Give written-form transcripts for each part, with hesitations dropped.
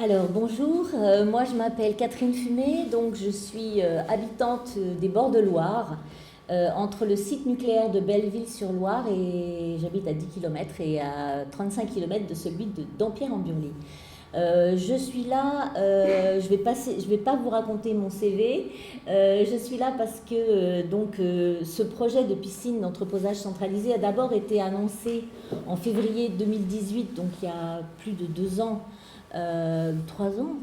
Alors bonjour, moi je m'appelle Catherine Fumé, donc je suis habitante des bords de Loire, entre le site nucléaire de Belleville-sur-Loire et j'habite à 10 km et à 35 km de celui de Dampierre-en-Burly. Je suis là, je vais pas vous raconter mon CV, je suis là parce que ce projet de piscine d'entreposage centralisé a d'abord été annoncé en février 2018, donc il y a plus de 2 ans. 3 ans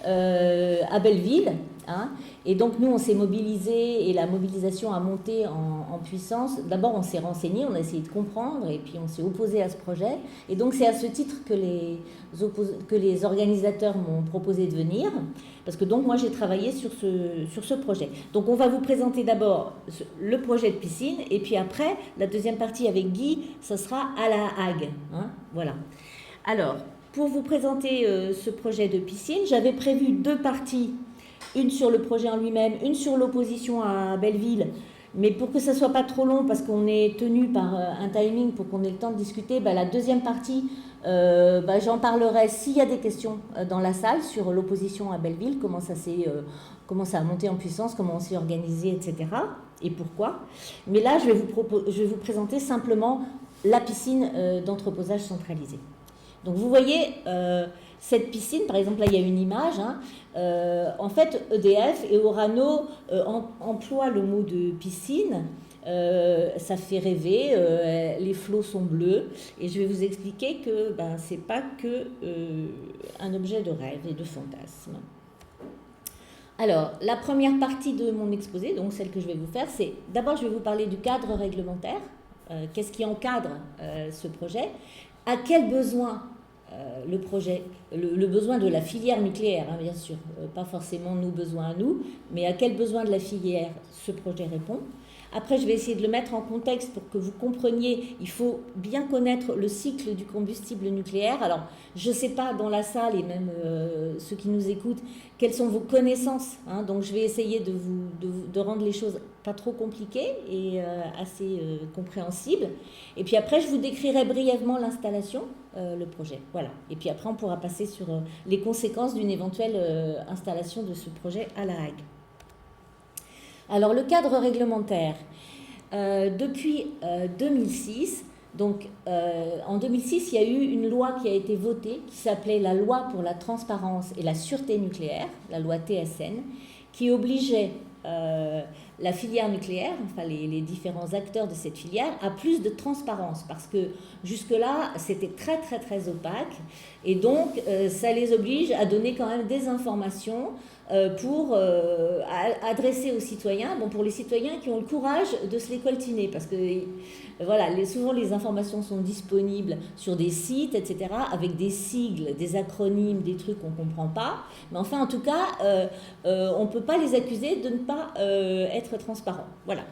à Belleville. Hein. Et donc nous, on s'est mobilisés et la mobilisation a monté en puissance. D'abord, on s'est renseigné, on a essayé de comprendre et puis on s'est opposé à ce projet. Et donc c'est à ce titre que les organisateurs m'ont proposé de venir. Parce que donc moi, j'ai travaillé sur ce projet. Donc on va vous présenter d'abord le projet de piscine et puis après, la deuxième partie avec Guy, ça sera à la Hague. Hein. Voilà. Alors, pour vous présenter ce projet de piscine, j'avais prévu 2 parties, une sur le projet en lui-même, une sur l'opposition à Belleville, mais pour que ça ne soit pas trop long, parce qu'on est tenu par un timing pour qu'on ait le temps de discuter, la deuxième partie, j'en parlerai s'il y a des questions dans la salle sur l'opposition à Belleville, comment ça a monté en puissance, comment on s'est organisé, etc. et pourquoi. Mais là, je vais vous présenter simplement la piscine d'entreposage centralisé. Donc vous voyez, cette piscine, par exemple, là il y a une image, en fait EDF et Orano emploient le mot de piscine, ça fait rêver, les flots sont bleus, et je vais vous expliquer que ce n'est pas que un objet de rêve et de fantasme. Alors, la première partie de mon exposé, donc celle que je vais vous faire, c'est d'abord je vais vous parler du cadre réglementaire, qu'est-ce qui encadre ce projet. À quel besoin le projet, le besoin de la filière nucléaire, bien sûr, pas forcément nos besoins à nous, mais à quel besoin de la filière ce projet répond. Après, je vais essayer de le mettre en contexte pour que vous compreniez, il faut bien connaître le cycle du combustible nucléaire. Alors, je ne sais pas dans la salle et même ceux qui nous écoutent, quelles sont vos connaissances. Donc, je vais essayer de rendre les choses pas trop compliquées et assez compréhensibles. Et puis après, je vous décrirai brièvement l'installation, le projet. Voilà. Et puis après, on pourra passer sur les conséquences d'une éventuelle installation de ce projet à La Hague. Alors, le cadre réglementaire, depuis 2006, donc en 2006, il y a eu une loi qui a été votée qui s'appelait la loi pour la transparence et la sûreté nucléaire, la loi TSN, qui obligeait la filière nucléaire, enfin les différents acteurs de cette filière, à plus de transparence parce que jusque-là, c'était très très très opaque et donc ça les oblige à donner quand même des informations pour adresser aux citoyens, pour les citoyens qui ont le courage de se les coltiner parce que voilà, souvent les informations sont disponibles sur des sites, etc., avec des sigles, des acronymes, des trucs qu'on ne comprend pas. Mais enfin, en tout cas, on ne peut pas les accuser de ne pas être transparents. Voilà.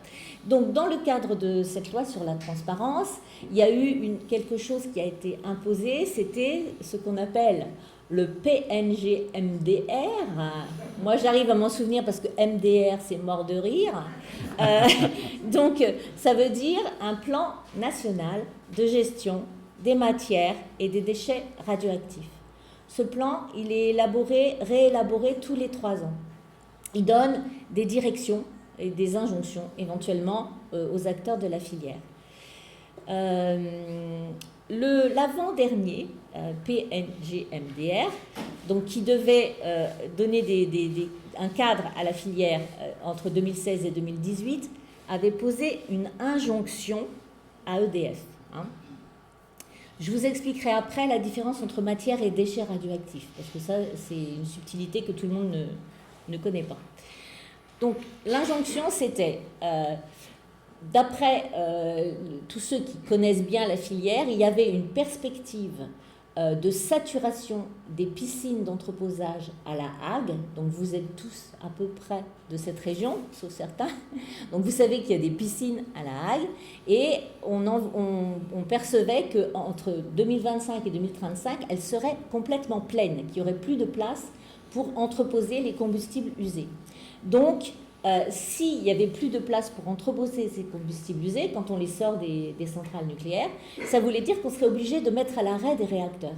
Donc, dans le cadre de cette loi sur la transparence, il y a eu quelque chose qui a été imposé, c'était ce qu'on appelle le PNG-MDR. Moi, j'arrive à m'en souvenir parce que MDR, c'est mort de rire. Donc, ça veut dire un plan national de gestion des matières et des déchets radioactifs. Ce plan, il est réélaboré tous les 3 ans. Il donne des directions et des injonctions, éventuellement, aux acteurs de la filière. L'avant-dernier, PNG-MDR, donc qui devait donner un cadre à la filière entre 2016 et 2018, avait posé une injonction à EDF. Je vous expliquerai après la différence entre matière et déchets radioactifs, parce que ça, c'est une subtilité que tout le monde ne connaît pas. Donc, l'injonction, c'était... D'après tous ceux qui connaissent bien la filière, il y avait une perspective de saturation des piscines d'entreposage à La Hague. Donc vous êtes tous à peu près de cette région, sauf certains. Donc vous savez qu'il y a des piscines à La Hague et on percevait qu'entre 2025 et 2035, elles seraient complètement pleines, qu'il n'y aurait plus de place pour entreposer les combustibles usés. Donc, s'il n'y avait plus de place pour entreposer ces combustibles usés, quand on les sort des centrales nucléaires, ça voulait dire qu'on serait obligé de mettre à l'arrêt des réacteurs.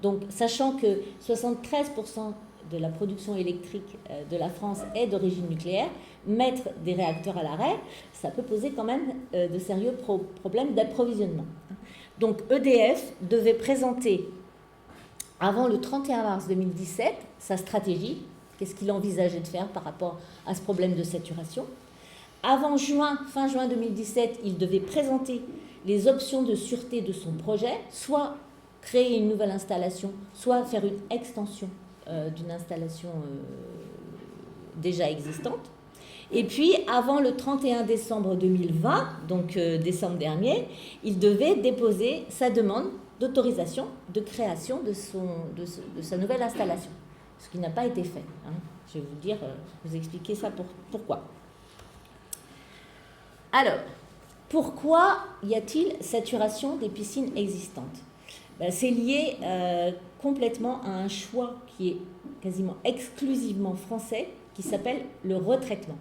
Donc, sachant que 73% de la production électrique de la France est d'origine nucléaire, mettre des réacteurs à l'arrêt, ça peut poser quand même de sérieux problèmes d'approvisionnement. Donc EDF devait présenter avant le 31 mars 2017 sa stratégie, qu'est-ce qu'il envisageait de faire par rapport à ce problème de saturation. Avant fin juin 2017, il devait présenter les options de sûreté de son projet, soit créer une nouvelle installation, soit faire une extension d'une installation déjà existante. Et puis, avant le 31 décembre 2020, donc décembre dernier, il devait déposer sa demande d'autorisation de création de sa nouvelle installation, ce qui n'a pas été fait. Hein. Je vais vous expliquer ça pourquoi. Alors, pourquoi y a-t-il saturation des piscines existantes ? C'est lié complètement à un choix qui est quasiment exclusivement français, qui s'appelle le retraitement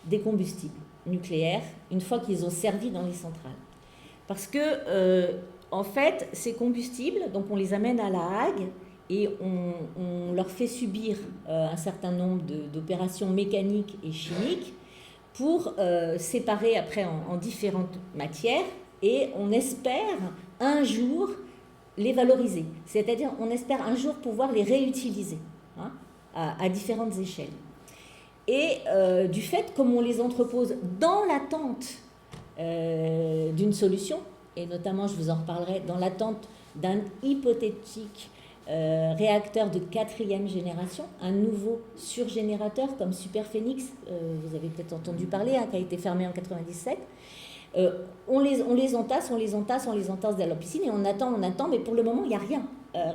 des combustibles nucléaires une fois qu'ils ont servi dans les centrales. Parce que, en fait, ces combustibles, donc on les amène à La Hague et on leur fait subir un certain nombre d'opérations mécaniques et chimiques pour séparer après en différentes matières, et on espère un jour les valoriser. C'est-à-dire, on espère un jour pouvoir les réutiliser hein, à différentes échelles. Et du fait, comme on les entrepose dans l'attente d'une solution, et notamment, je vous en reparlerai, dans l'attente d'un hypothétique réacteur de 4e génération, un nouveau surgénérateur comme Superphénix, vous avez peut-être entendu parler, hein, qui a été fermé en 1997. On les entasse dans la piscine et on attend, mais pour le moment, il n'y a rien.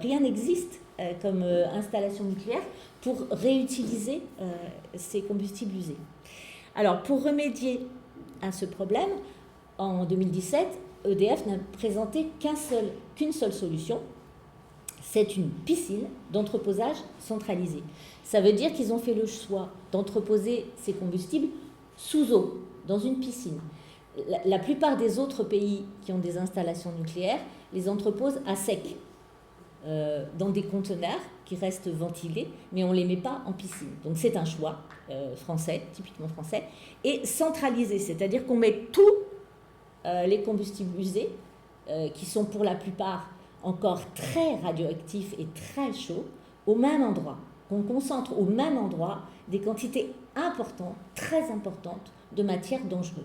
Rien n'existe comme installation nucléaire pour réutiliser ces combustibles usés. Alors, pour remédier à ce problème, en 2017, EDF n'a présenté qu'une seule solution. C'est une piscine d'entreposage centralisée. Ça veut dire qu'ils ont fait le choix d'entreposer ces combustibles sous eau, dans une piscine. La plupart des autres pays qui ont des installations nucléaires les entreposent à sec, dans des conteneurs qui restent ventilés, mais on ne les met pas en piscine. Donc c'est un choix français, typiquement français, et centralisé, c'est-à-dire qu'on met tous les combustibles usés, qui sont pour la plupart encore très radioactifs et très chauds, au même endroit. On concentre au même endroit des quantités importantes, très importantes, de matières dangereuses.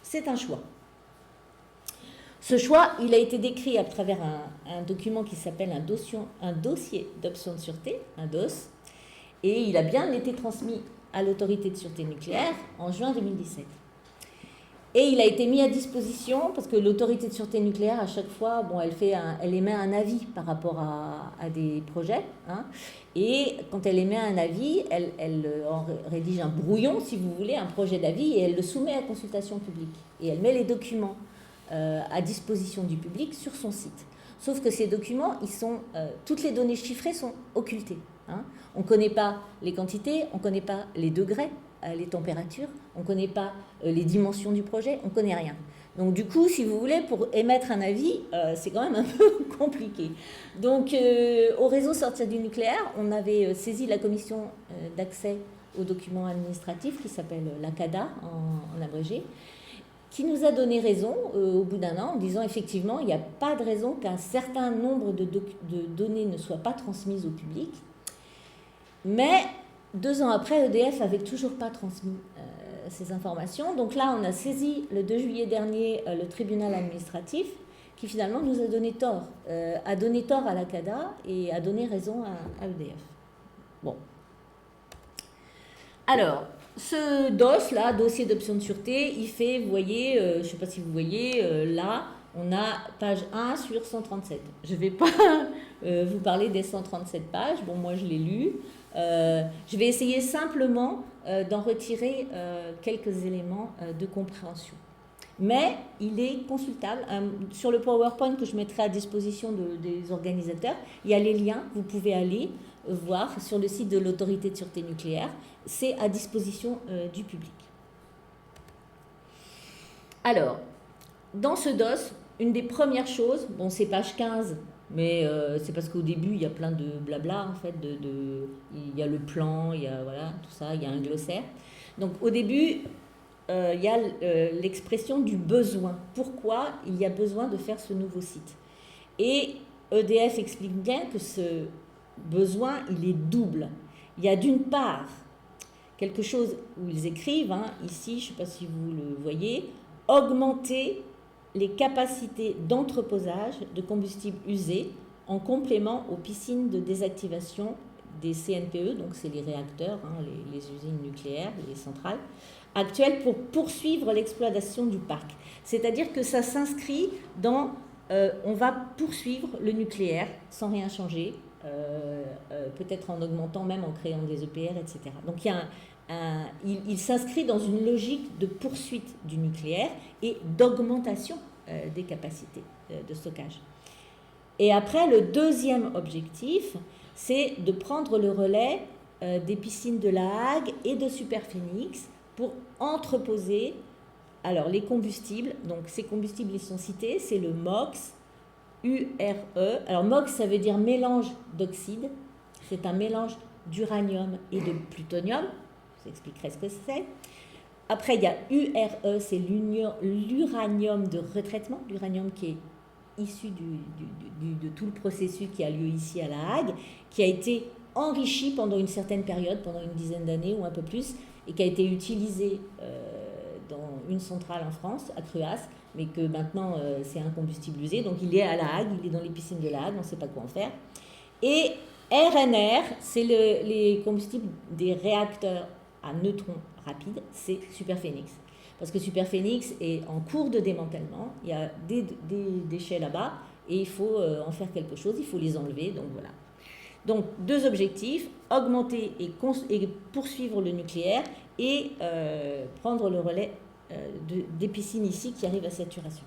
C'est un choix. Ce choix, il a été décrit à travers un document qui s'appelle un dossier d'option de sûreté, un DOS, et il a bien été transmis à l'autorité de sûreté nucléaire en juin 2017. Et il a été mis à disposition, parce que l'autorité de sûreté nucléaire, à chaque fois, elle émet un avis par rapport à des projets. Hein, et quand elle émet un avis, elle en rédige un brouillon, si vous voulez, un projet d'avis, et elle le soumet à consultation publique. Et elle met les documents à disposition du public sur son site. Sauf que ces documents, toutes les données chiffrées sont occultées. Hein. On ne connaît pas les quantités, on ne connaît pas les degrés, les températures, on ne connaît pas les dimensions du projet, on ne connaît rien. Donc du coup, si vous voulez, pour émettre un avis, c'est quand même un peu compliqué. Donc au réseau Sortir du nucléaire, on avait saisi la commission d'accès aux documents administratifs qui s'appelle la CADA en abrégé, qui nous a donné raison au bout d'un an en disant effectivement il n'y a pas de raison qu'un certain nombre de données ne soient pas transmises au public. Mais 2 ans après, EDF n'avait toujours pas transmis ces informations. Donc là, on a saisi le 2 juillet dernier le tribunal administratif qui finalement nous a donné tort à la CADA et a donné raison à EDF. Bon. Alors, ce DOS, là, dossier d'option de sûreté, il fait, vous voyez, je ne sais pas si vous voyez, là, on a page 1 sur 137. Je ne vais pas vous parler des 137 pages. Bon, moi, je l'ai lu. Je vais essayer simplement d'en retirer quelques éléments de compréhension. Mais il est consultable. Sur le PowerPoint que je mettrai à disposition des organisateurs, il y a les liens. Vous pouvez aller voir sur le site de l'autorité de sûreté nucléaire. C'est à disposition du public. Alors, dans ce DOS, une des premières choses, bon, c'est page 15 Mais c'est parce qu'au début, il y a plein de blabla, en fait. Il y a le plan, il y a voilà, tout ça, il y a un glossaire. Donc au début, il y a l'expression du besoin. Pourquoi il y a besoin de faire ce nouveau site? Et EDF explique bien que ce besoin, il est double. Il y a d'une part quelque chose où ils écrivent, hein, ici, je ne sais pas si vous le voyez, augmenter les capacités d'entreposage de combustibles usés en complément aux piscines de désactivation des CNPE, donc c'est les réacteurs, hein, les usines nucléaires, les centrales, actuelles pour poursuivre l'exploitation du parc. C'est-à-dire que ça s'inscrit dans on va poursuivre le nucléaire sans rien changer, peut-être en augmentant même, en créant des EPR, etc. Donc il s'inscrit dans une logique de poursuite du nucléaire et d'augmentation des capacités de stockage. Et après, le deuxième objectif, c'est de prendre le relais des piscines de La Hague et de Superphénix pour entreposer alors les combustibles. Donc ces combustibles, ils sont cités, c'est le MOX, URE. Alors MOX, ça veut dire mélange d'oxyde. C'est un mélange d'uranium et de plutonium. Je vous expliquerai ce que c'est. Après, il y a URE, c'est l'uranium de retraitement, l'uranium qui est issu de tout le processus qui a lieu ici à La Hague, qui a été enrichi pendant une certaine période, pendant une dizaine d'années ou un peu plus, et qui a été utilisé dans une centrale en France, à Cruas, mais que maintenant c'est un combustible usé, donc il est à La Hague, il est dans les piscines de La Hague, on ne sait pas quoi en faire. Et RNR, c'est les combustibles des réacteurs à neutrons rapides, c'est Superphénix. Parce que Superphénix est en cours de démantèlement, il y a des déchets là-bas, et il faut en faire quelque chose, il faut les enlever, donc voilà. Donc deux objectifs, augmenter et poursuivre le nucléaire, et prendre le relais des piscines ici qui arrivent à saturation.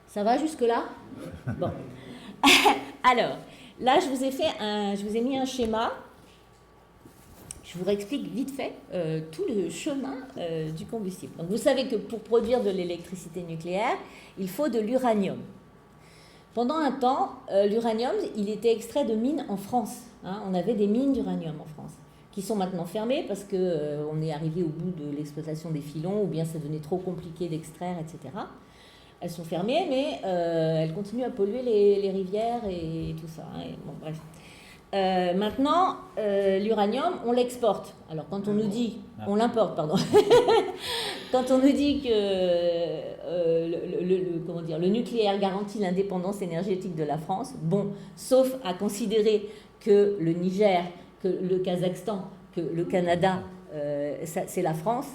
Ça va jusque-là? Bon. Alors, là, je vous ai mis un schéma. Je vous réexplique vite fait tout le chemin du combustible. Donc, vous savez que pour produire de l'électricité nucléaire, il faut de l'uranium. Pendant un temps, l'uranium, il était extrait de mines en France. Hein, on avait des mines d'uranium en France, qui sont maintenant fermées parce qu'on est arrivé au bout de l'exploitation des filons, ou bien ça devenait trop compliqué d'extraire, etc. Elles sont fermées, mais elles continuent à polluer les rivières et tout ça. Hein, et bon, bref. Maintenant, l'uranium, on l'exporte. Alors, quand on nous dit... On l'importe, pardon. Quand on nous dit que le nucléaire garantit l'indépendance énergétique de la France, bon, sauf à considérer que le Niger, que le Kazakhstan, que le Canada, c'est la France,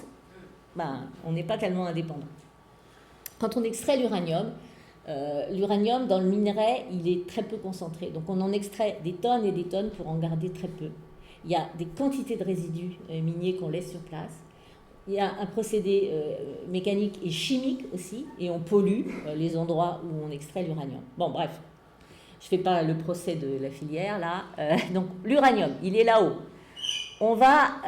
ben, on n'est pas tellement indépendant. Quand on extrait l'uranium dans le minerai, il est très peu concentré. Donc on en extrait des tonnes et des tonnes pour en garder très peu. Il y a des quantités de résidus miniers qu'on laisse sur place. Il y a un procédé mécanique et chimique aussi, et on pollue les endroits où on extrait l'uranium. Bon, bref, je ne fais pas le procès de la filière, là. Donc l'uranium, il est là-haut. On va,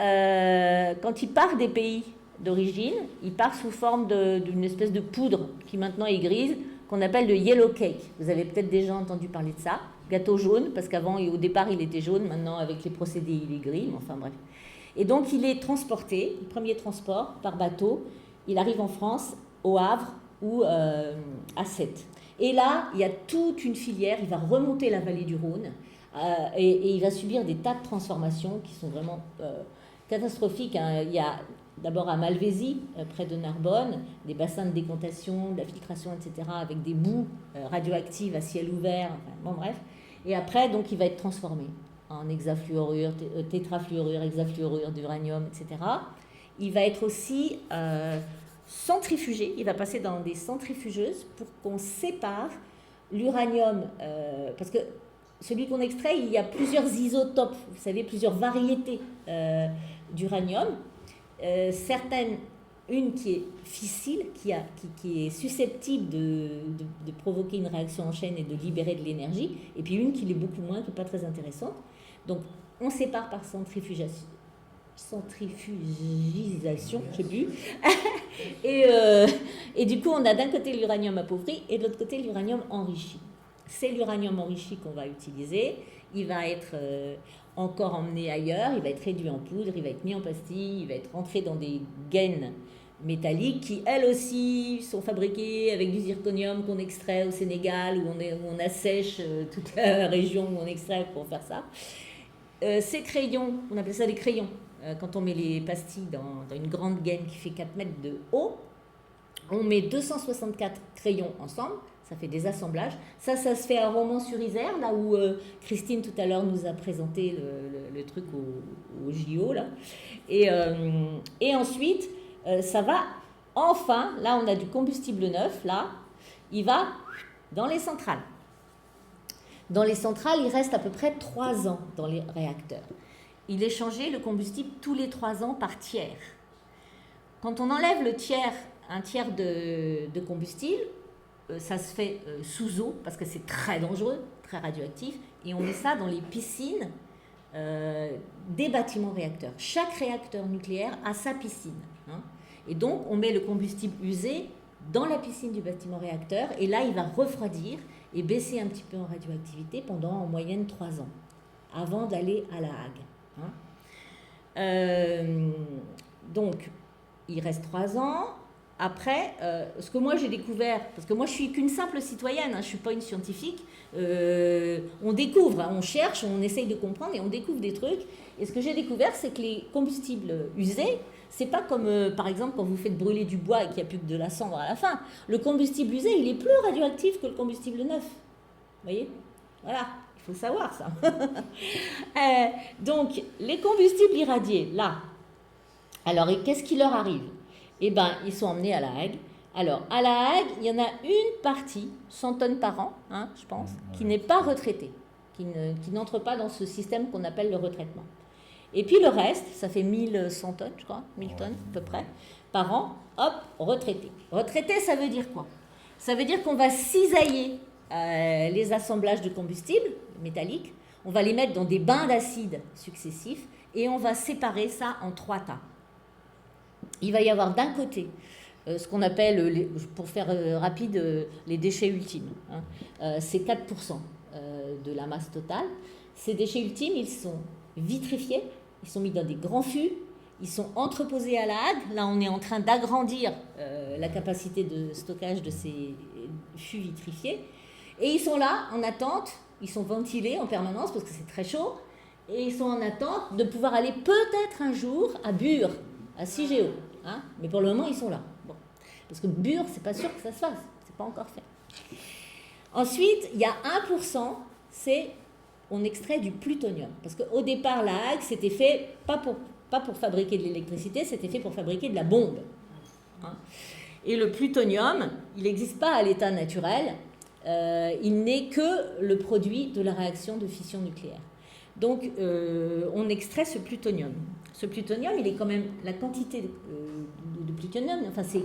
quand il part des pays d'origine, il part sous forme d'une espèce de poudre qui maintenant est grise, qu'on appelle le yellow cake. Vous avez peut-être déjà entendu parler de ça. Gâteau jaune, parce qu'avant, au départ, il était jaune. Maintenant, avec les procédés, il est gris. Enfin, bref. Et donc, il est transporté, le premier transport, par bateau. Il arrive en France, au Havre ou à Sète. Et là, il y a toute une filière. Il va remonter la vallée du Rhône et il va subir des tas de transformations qui sont vraiment catastrophiques. Hein. Il y a d'abord à Malvézy, près de Narbonne, des bassins de décantation, de la filtration, etc., avec des boues radioactives à ciel ouvert, enfin, bon bref. Et après, donc, il va être transformé en hexafluorure, tétrafluorure, hexafluorure d'uranium, etc. Il va être aussi centrifugé, il va passer dans des centrifugeuses pour qu'on sépare l'uranium, parce que celui qu'on extrait, il y a plusieurs isotopes, vous savez, plusieurs variétés d'uranium. Certaines, une qui est fissile, qui est susceptible de provoquer une réaction en chaîne et de libérer de l'énergie, et puis une qui l'est beaucoup moins, qui n'est pas très intéressante. Donc, on sépare par centrifugation, je sais plus. Et du coup, on a d'un côté l'uranium appauvri et de l'autre côté l'uranium enrichi. c'est l'uranium enrichi qu'on va utiliser. Il va être encore emmené ailleurs, il va être réduit en poudre, il va être mis en pastille, il va être rentré dans des gaines métalliques qui, elles aussi, sont fabriquées avec du zirconium qu'on extrait au Sénégal, où on assèche toute la région où on extrait pour faire ça. Ces crayons, on appelle ça des crayons, quand on met les pastilles dans une grande gaine qui fait 4 mètres de haut, on met 264 crayons ensemble, ça fait des assemblages. Ça se fait à Romans-sur-Isère, là où Christine tout à l'heure nous a présenté le truc au JO. Là. Et ensuite, ça va, enfin, là on a du combustible neuf, là, il va dans les centrales. Dans les centrales, il reste à peu près 3 ans dans les réacteurs. Il est changé, le combustible, tous les 3 ans par tiers. Quand on enlève un tiers de combustible, ça se fait sous eau, parce que c'est très dangereux, très radioactif, et on met ça dans les piscines des bâtiments réacteurs. Chaque réacteur nucléaire a sa piscine. Hein. Et donc, on met le combustible usé dans la piscine du bâtiment réacteur, et là, il va refroidir et baisser un petit peu en radioactivité pendant en moyenne 3 ans, avant d'aller à La Hague. Hein. Donc, il reste 3 ans. Après, ce que moi j'ai découvert, parce que moi je suis qu'une simple citoyenne, hein, je ne suis pas une scientifique, on découvre, hein, on cherche, on essaye de comprendre et on découvre des trucs. Et ce que j'ai découvert, c'est que les combustibles usés, c'est pas comme par exemple quand vous faites brûler du bois et qu'il n'y a plus que de la cendre à la fin. Le combustible usé, il est plus radioactif que le combustible neuf. Vous voyez ? Voilà, il faut savoir ça. Donc, les combustibles irradiés, là, alors qu'est-ce qui leur arrive ? Eh bien, ils sont emmenés à La Hague. Alors, à La Hague, il y en a une partie, 100 tonnes par an, hein, je pense, qui n'est pas retraitée, qui n'entre pas dans ce système qu'on appelle le retraitement. Et puis le reste, ça fait 1100 tonnes, je crois, 1000 tonnes à peu près, par an, hop, retraité. Retraité, ça veut dire quoi ? Ça veut dire qu'on va cisailler les assemblages de combustibles métalliques, on va les mettre dans des bains d'acide successifs et on va séparer ça en 3 tas. Il va y avoir d'un côté ce qu'on appelle, pour faire rapide, les déchets ultimes. Hein. C'est 4% de la masse totale. Ces déchets ultimes, ils sont vitrifiés, ils sont mis dans des grands fûts, ils sont entreposés à La Hague. Là, on est en train d'agrandir la capacité de stockage de ces fûts vitrifiés. Et ils sont là, en attente, ils sont ventilés en permanence parce que c'est très chaud. Et ils sont en attente de pouvoir aller peut-être un jour à Bure, à CIGEO. Hein, mais pour le moment, ils sont là. Bon. Parce que Bure, c'est pas sûr que ça se fasse. C'est pas encore fait. Ensuite, il y a 1%, c'est on extrait du plutonium. Parce qu'au départ, La Hague, c'était fait pas pour fabriquer de l'électricité, c'était fait pour fabriquer de la bombe. Hein. Et le plutonium, il n'existe pas à l'état naturel. Il n'est que le produit de la réaction de fission nucléaire. Donc, on extrait ce plutonium. Ce plutonium, il est quand même la quantité de plutonium, enfin, c'est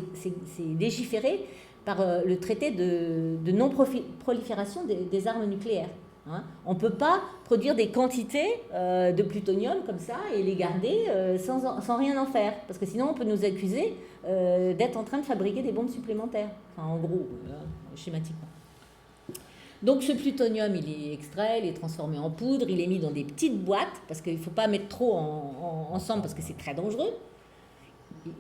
légiféré par le traité de non-prolifération des armes nucléaires. Hein. On ne peut pas produire des quantités de plutonium comme ça et les garder sans rien en faire. Parce que sinon, on peut nous accuser d'être en train de fabriquer des bombes supplémentaires. Enfin, en gros, schématiquement. Donc ce plutonium, il est extrait, il est transformé en poudre, il est mis dans des petites boîtes, parce qu'il ne faut pas mettre trop ensemble, parce que c'est très dangereux.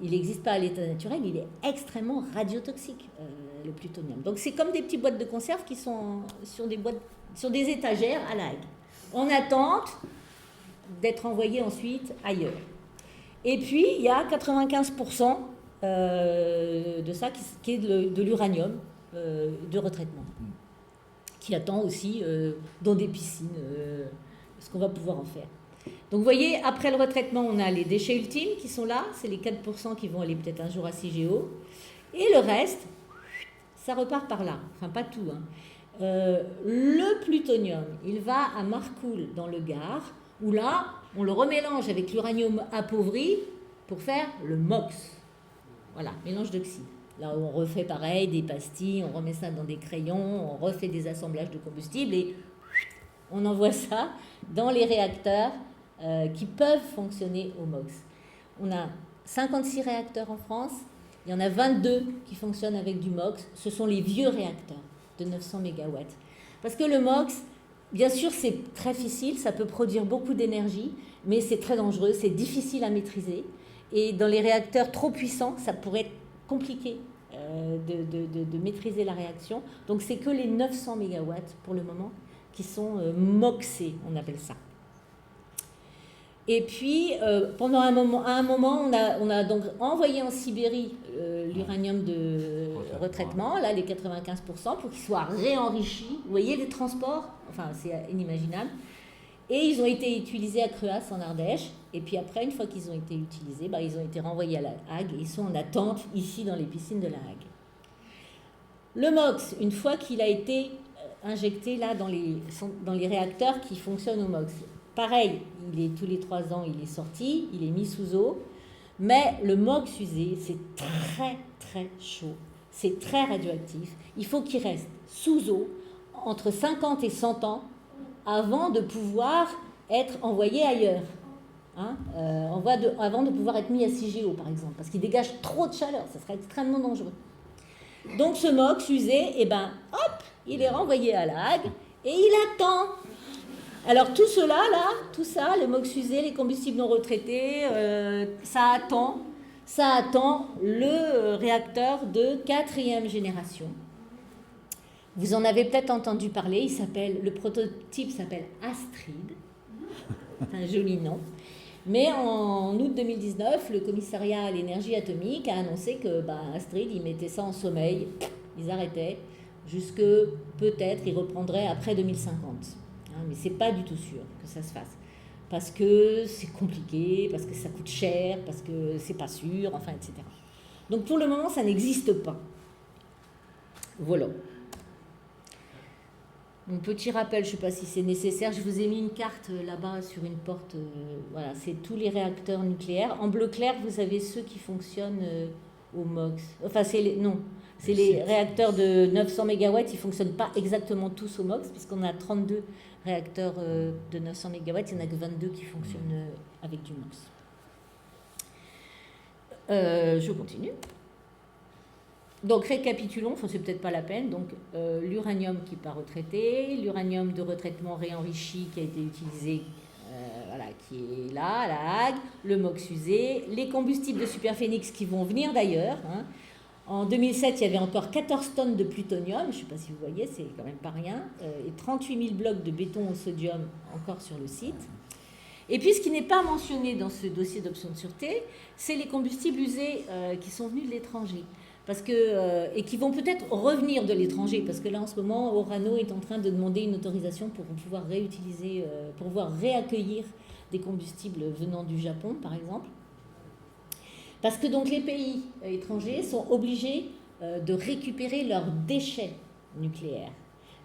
Il n'existe pas à l'état naturel, il est extrêmement radiotoxique, le plutonium. Donc c'est comme des petites boîtes de conserve qui sont sur des étagères à La Hague, en attente d'être envoyées ensuite ailleurs. Et puis il y a 95% de ça qui est de l'uranium de retraitement, qui attend aussi dans des piscines ce qu'on va pouvoir en faire. Donc vous voyez, après le retraitement, on a les déchets ultimes qui sont là, c'est les 4% qui vont aller peut-être un jour à CIGEO, et le reste, ça repart par là, enfin pas tout. Hein. Le plutonium, il va à Marcoule dans le Gard, où là, on le remélange avec l'uranium appauvri pour faire le MOX. Voilà, mélange d'oxyde. Là, on refait pareil, des pastilles, on remet ça dans des crayons, on refait des assemblages de combustible et on envoie ça dans les réacteurs qui peuvent fonctionner au MOX. On a 56 réacteurs en France, il y en a 22 qui fonctionnent avec du MOX. Ce sont les vieux réacteurs de 900 MW. Parce que le MOX, bien sûr, c'est très difficile, ça peut produire beaucoup d'énergie, mais c'est très dangereux, c'est difficile à maîtriser. Et dans les réacteurs trop puissants, ça pourrait être compliqué de maîtriser la réaction. Donc c'est que les 900 MW pour le moment qui sont MOXés, on appelle ça. Et puis, à un moment, on a donc envoyé en Sibérie l'uranium de retraitement, là, les 95%, pour qu'il soit réenrichi. Vous voyez les transports, enfin, c'est inimaginable. Et ils ont été utilisés à Cruas, en Ardèche. Et puis après, une fois qu'ils ont été utilisés, ils ont été renvoyés à la Hague et ils sont en attente ici dans les piscines de la Hague. Le MOX, une fois qu'il a été injecté là dans les réacteurs qui fonctionnent au MOX, pareil, tous les 3 ans, il est sorti, il est mis sous eau. Mais le MOX usé, c'est très très chaud, c'est très radioactif. Il faut qu'il reste sous eau entre 50 et 100 ans avant de pouvoir être envoyé ailleurs. Avant de pouvoir être mis à CIGEO, par exemple, parce qu'il dégage trop de chaleur, ça serait extrêmement dangereux. Donc ce MOX usé, hop, il est renvoyé à la Hague et il attend. Alors tout cela, là, tout ça, les MOX usés, les combustibles non retraités, ça attend le réacteur de 4e génération. Vous en avez peut-être entendu parler, le prototype s'appelle Astrid, c'est un joli nom. Mais en août 2019, le commissariat à l'énergie atomique a annoncé que Astrid, ils mettaient ça en sommeil, ils arrêtaient, jusque peut-être ils reprendraient après 2050. Mais c'est pas du tout sûr que ça se fasse. Parce que c'est compliqué, parce que ça coûte cher, parce que c'est pas sûr, enfin, etc. Donc pour le moment, ça n'existe pas. Voilà. Mon petit rappel, je ne sais pas si c'est nécessaire, je vous ai mis une carte là-bas sur une porte. Voilà, c'est tous les réacteurs nucléaires. En bleu clair, vous avez ceux qui fonctionnent au MOX. Enfin, c'est les réacteurs de 900 MW, ils ne fonctionnent pas exactement tous au MOX, puisqu'on a 32 réacteurs de 900 MW, il n'y en a que 22 qui fonctionnent avec du MOX. Je continue. Donc récapitulons, c'est peut-être pas la peine. Donc l'uranium qui n'est pas retraité, l'uranium de retraitement réenrichi qui a été utilisé, qui est là à la Hague, le MOX usé, les combustibles de superphénix qui vont venir d'ailleurs. En 2007, il y avait encore 14 tonnes de plutonium, je ne sais pas si vous voyez, c'est quand même pas rien, et 38 000 blocs de béton au sodium encore sur le site. Et puis, ce qui n'est pas mentionné dans ce dossier d'option de sûreté, c'est les combustibles usés qui sont venus de l'étranger. Et qui vont peut-être revenir de l'étranger, parce que là, en ce moment, Orano est en train de demander une autorisation pour pouvoir réutiliser, pour pouvoir réaccueillir des combustibles venant du Japon, par exemple. Parce que donc les pays étrangers sont obligés de récupérer leurs déchets nucléaires,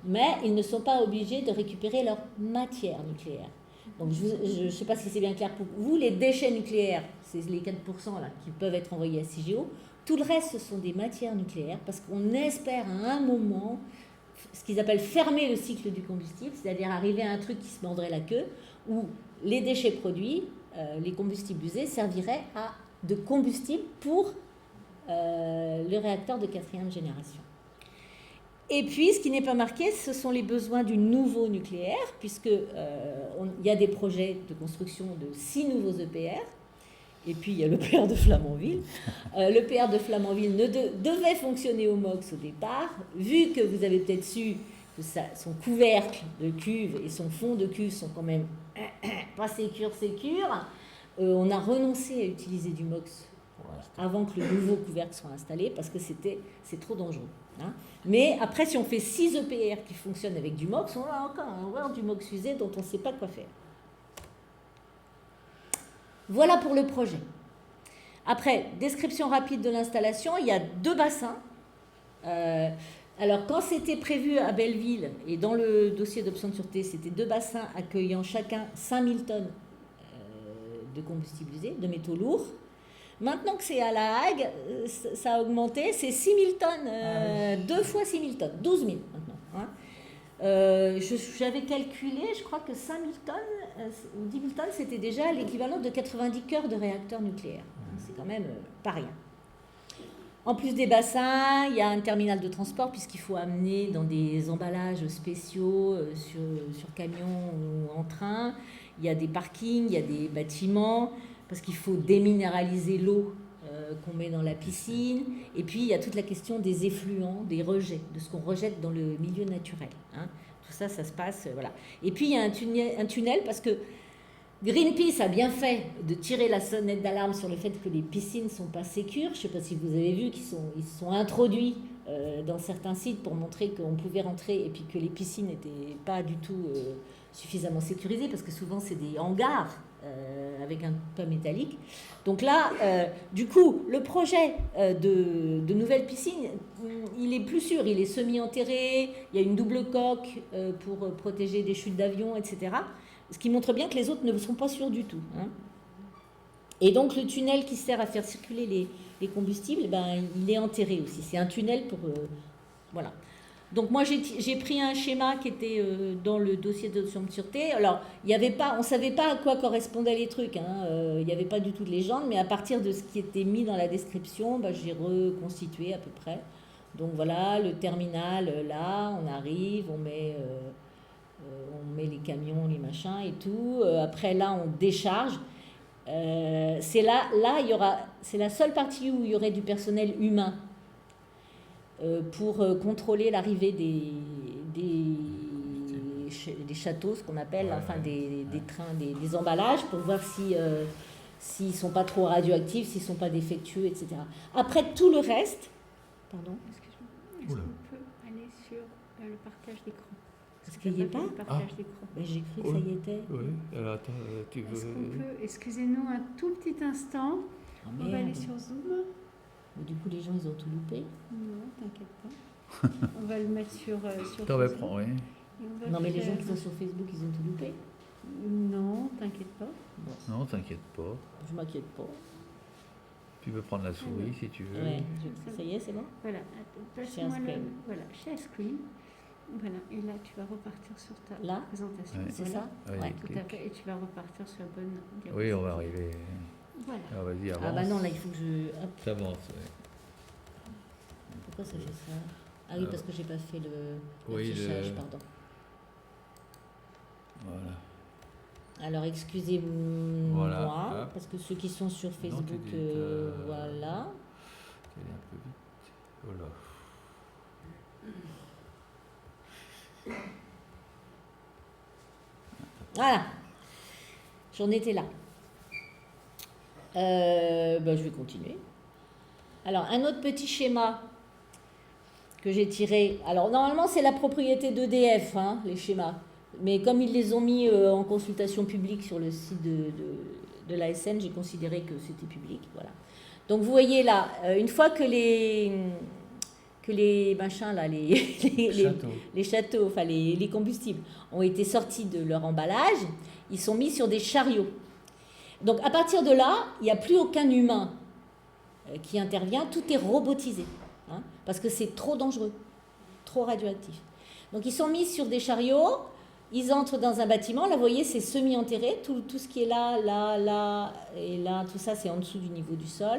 mais ils ne sont pas obligés de récupérer leur matière nucléaire. Donc je ne sais pas si c'est bien clair pour vous, les déchets nucléaires, c'est les 4% là, qui peuvent être envoyés à CIGEO. Tout le reste, ce sont des matières nucléaires, parce qu'on espère à un moment ce qu'ils appellent fermer le cycle du combustible, c'est-à-dire arriver à un truc qui se mordrait la queue, où les déchets produits, les combustibles usés, serviraient de combustible pour le réacteur de 4e génération. Et puis, ce qui n'est pas marqué, ce sont les besoins du nouveau nucléaire, puisqu'il y a des projets de construction de 6 nouveaux EPR, et puis il y a l'EPR de Flamanville. L'EPR de Flamanville devait fonctionner au MOX au départ, vu que vous avez peut-être su que son couvercle de cuve et son fond de cuve sont quand même pas sécures. On a renoncé à utiliser du MOX avant que le nouveau couvercle soit installé, parce que c'est trop dangereux. Mais après, si on fait 6 EPR qui fonctionnent avec du MOX, on va encore avoir du MOX usé dont on ne sait pas quoi faire. Voilà pour le projet. Après, description rapide de l'installation, il y a 2 bassins. Alors, quand c'était prévu à Belleville, et dans le dossier d'option de sûreté, c'était 2 bassins accueillant chacun 5000 tonnes de combustible usé, de métaux lourds. Maintenant que c'est à La Hague, ça a augmenté, c'est 6000 tonnes, 2 fois 6000 tonnes, 12 000 maintenant. J'avais calculé, je crois que 5 000 tonnes ou 10 000 tonnes, c'était déjà l'équivalent de 90 cœurs de réacteurs nucléaires. C'est quand même pas rien. En plus des bassins, il y a un terminal de transport puisqu'il faut amener dans des emballages spéciaux sur camion ou en train. Il y a des parkings, il y a des bâtiments parce qu'il faut déminéraliser l'eau qu'on met dans la piscine. Et puis, il y a toute la question des effluents, des rejets, de ce qu'on rejette dans le milieu naturel. Hein. Tout ça, ça se passe, voilà. Et puis, il y a un tunnel parce que Greenpeace a bien fait de tirer la sonnette d'alarme sur le fait que les piscines ne sont pas sécures. Je ne sais pas si vous avez vu qu'ils sont introduits dans certains sites pour montrer qu'on pouvait rentrer et puis que les piscines n'étaient pas du tout suffisamment sécurisées parce que souvent c'est des hangars avec un toit métallique. Donc là, du coup, le projet de nouvelles piscines, il est plus sûr, il est semi-enterré, il y a une double coque pour protéger des chutes d'avion, etc. Ce qui montre bien que les autres ne sont pas sûrs du tout. Hein. Et donc le tunnel qui sert à faire circuler les combustibles, ben, il est enterré aussi. C'est un tunnel pour... voilà. Donc moi j'ai pris un schéma qui était dans le dossier d'option de sûreté. Alors il y avait pas, on ne savait pas à quoi correspondaient les trucs. Hein. Il n'y avait pas du tout de légende, mais à partir de ce qui était mis dans la description, ben, j'ai reconstitué à peu près. Donc voilà, le terminal, là, on arrive, on met les camions, les machins et tout. Après, là, on décharge. C'est c'est la seule partie où il y aurait du personnel humain pour contrôler l'arrivée des châteaux, ce qu'on appelle, enfin des trains, des emballages, pour voir s'ils ne sont pas trop radioactifs, s'ils ne sont pas défectueux, etc. Après, tout le reste... Pardon ? Excuse-moi. Est-ce qu'on peut aller sur le partage d'écran ? Parce qu'il n'y est pas. Ben, j'ai cru que ça y était. Oui, alors attends, tu veux... Est-ce qu'on peut, excusez-nous un tout petit instant, on va aller sur Zoom. Mais du coup, les gens, ils ont tout loupé. Non, t'inquiète pas. On va le mettre sur Facebook. Oui. Non, mais les gens qui sont sur Facebook, ils ont tout loupé. Non, t'inquiète pas. Bon. Non, t'inquiète pas. Je m'inquiète pas. Tu peux prendre la souris si tu veux. Ouais, ça y est, c'est bon. Voilà, passe-moi voilà, share screen. Voilà, et là tu vas repartir sur ta présentation. Ouais. C'est ça. Ouais, tout à fait. Et tu vas repartir sur la bonne diapositive. Oui, on va arriver. Voilà. Ah, vas-y, avance. Ah bah non, là il faut que je... Hop. T'avances, oui. Pourquoi ça fait ça? Ah oui, parce que j'ai pas fait l'affichage, pardon. Voilà. Alors excusez-moi, voilà. Parce que ceux qui sont sur Facebook, voilà. C'est un peu vite. Voilà. Voilà, j'en étais là. Je vais continuer. Alors, un autre petit schéma que j'ai tiré. Alors, normalement, c'est la propriété d'EDF, hein, les schémas. Mais comme ils les ont mis en consultation publique sur le site de l'ASN, j'ai considéré que c'était public. Voilà. Donc, vous voyez là, une fois que les machins là, les châteaux, enfin les combustibles ont été sortis de leur emballage, ils sont mis sur des chariots. Donc à partir de là, il n'y a plus aucun humain qui intervient, tout est robotisé, hein, parce que c'est trop dangereux, trop radioactif. Donc ils sont mis sur des chariots, ils entrent dans un bâtiment, là vous voyez c'est semi-enterré, tout ce qui est là et là, tout ça c'est en dessous du niveau du sol.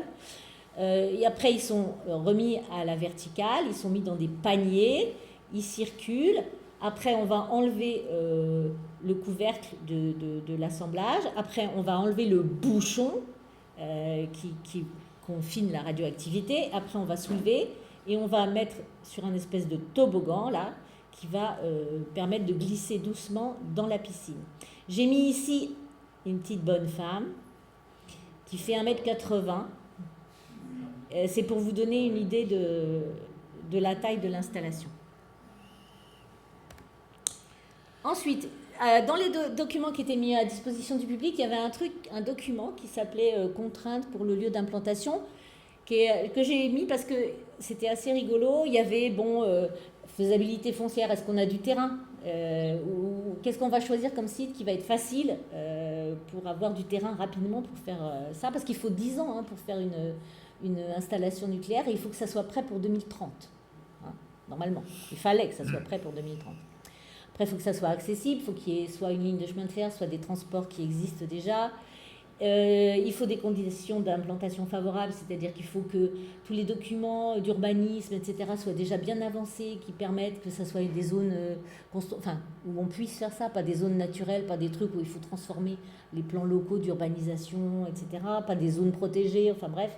Et après, ils sont remis à la verticale, ils sont mis dans des paniers, ils circulent. Après, on va enlever le couvercle de l'assemblage. Après, on va enlever le bouchon qui confine la radioactivité. Après, on va soulever et on va mettre sur un espèce de toboggan, là, qui va permettre de glisser doucement dans la piscine. J'ai mis ici une petite bonne femme qui fait 1m80. C'est pour vous donner une idée de la taille de l'installation. Ensuite, dans les documents qui étaient mis à disposition du public, il y avait un document qui s'appelait Contraintes pour le lieu d'implantation, que j'ai mis parce que c'était assez rigolo. Il y avait, faisabilité foncière, est-ce qu'on a du terrain ou qu'est-ce qu'on va choisir comme site qui va être facile pour avoir du terrain rapidement pour faire ça, parce qu'il faut 10 ans pour faire une installation nucléaire et il faut que ça soit prêt pour 2030. Hein, normalement, il fallait que ça soit prêt pour 2030. Après, il faut que ça soit accessible, il faut qu'il y ait soit une ligne de chemin de fer, soit des transports qui existent déjà. Il faut des conditions d'implantation favorables, c'est-à-dire qu'il faut que tous les documents d'urbanisme, etc., soient déjà bien avancés, qui permettent que ça soit des zones où on puisse faire ça, pas des zones naturelles, pas des trucs où il faut transformer les plans locaux d'urbanisation, etc., pas des zones protégées, enfin bref.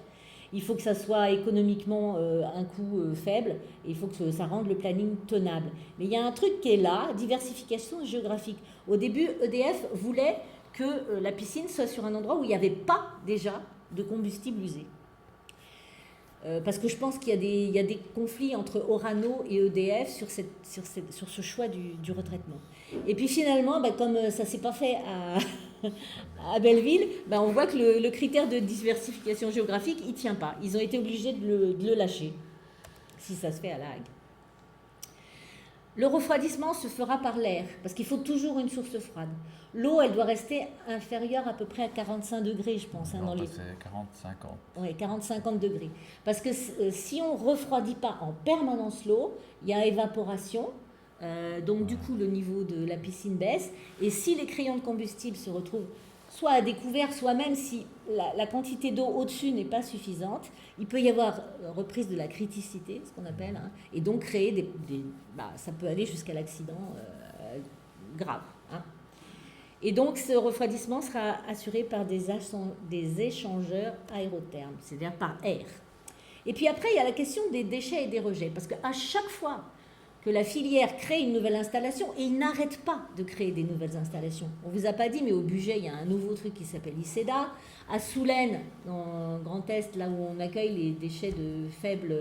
Il faut que ça soit économiquement un coût faible, et il faut que ça rende le planning tenable. Mais il y a un truc qui est là, diversification géographique. Au début, EDF voulait que la piscine soit sur un endroit où il n'y avait pas déjà de combustible usé. Parce que je pense qu'il y a des conflits entre Orano et EDF sur ce choix du retraitement. Et puis finalement, comme ça ne s'est pas fait à Belleville, on voit que le critère de diversification géographique, il ne tient pas. Ils ont été obligés de le lâcher, si ça se fait à La Hague. Le refroidissement se fera par l'air, parce qu'il faut toujours une source froide. L'eau, elle doit rester inférieure à peu près à 45 degrés, je pense. Dans les... C'est 40-50. Oui, 40-50 degrés. Parce que si on ne refroidit pas en permanence l'eau, il y a évaporation. Donc du coup, le niveau de la piscine baisse. Et si les crayons de combustible se retrouvent soit à découvert, soit même si la quantité d'eau au-dessus n'est pas suffisante, il peut y avoir reprise de la criticité, ce qu'on appelle, hein, et donc créer ça peut aller jusqu'à l'accident grave. Hein. Et donc ce refroidissement sera assuré par des échangeurs aérothermes, c'est-à-dire par air. Et puis après, il y a la question des déchets et des rejets, parce qu'à chaque fois que la filière crée une nouvelle installation, et ils n'arrêtent pas de créer des nouvelles installations. On ne vous a pas dit, mais au Bugey, il y a un nouveau truc qui s'appelle ICEDA. À Soulaines, dans Grand Est, là où on accueille les déchets de faible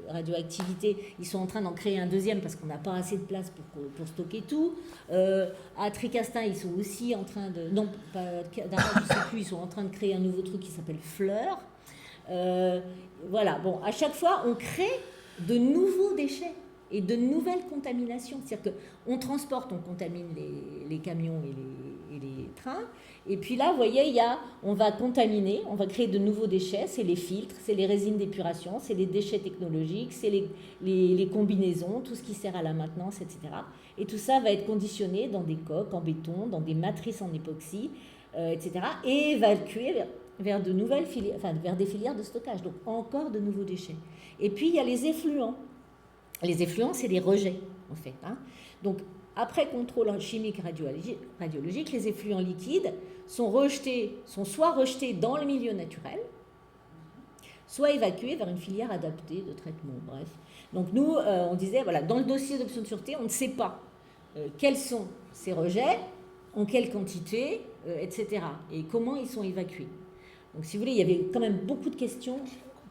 radioactivité, ils sont en train d'en créer un deuxième parce qu'on n'a pas assez de place pour stocker tout. À Tricastin, ils sont aussi en train de... Non, pas d'Arras, je ne sais plus, ils sont en train de créer un nouveau truc qui s'appelle Fleur. Voilà, bon, à chaque fois, on crée de nouveaux déchets et de nouvelles contaminations. C'est-à-dire qu'on transporte, on contamine les camions et les trains. Et puis là, vous voyez, on va contaminer, on va créer de nouveaux déchets. C'est les filtres, c'est les résines d'épuration, c'est les déchets technologiques, c'est les combinaisons, tout ce qui sert à la maintenance, etc. Et tout ça va être conditionné dans des coques en béton, dans des matrices en époxy, etc. Et évacué vers de nouvelles filières, vers des filières de stockage. Donc encore de nouveaux déchets. Et puis il y a les effluents. Les effluents, c'est les rejets, en fait. Hein. Donc, après contrôle chimique radiologique, les effluents liquides sont soit rejetés dans le milieu naturel, soit évacués vers une filière adaptée de traitement. Bref. Donc, nous, on disait, voilà, dans le dossier d'option de sûreté, on ne sait pas quels sont ces rejets, en quelle quantité, etc. Et comment ils sont évacués. Donc, si vous voulez, il y avait quand même beaucoup de questions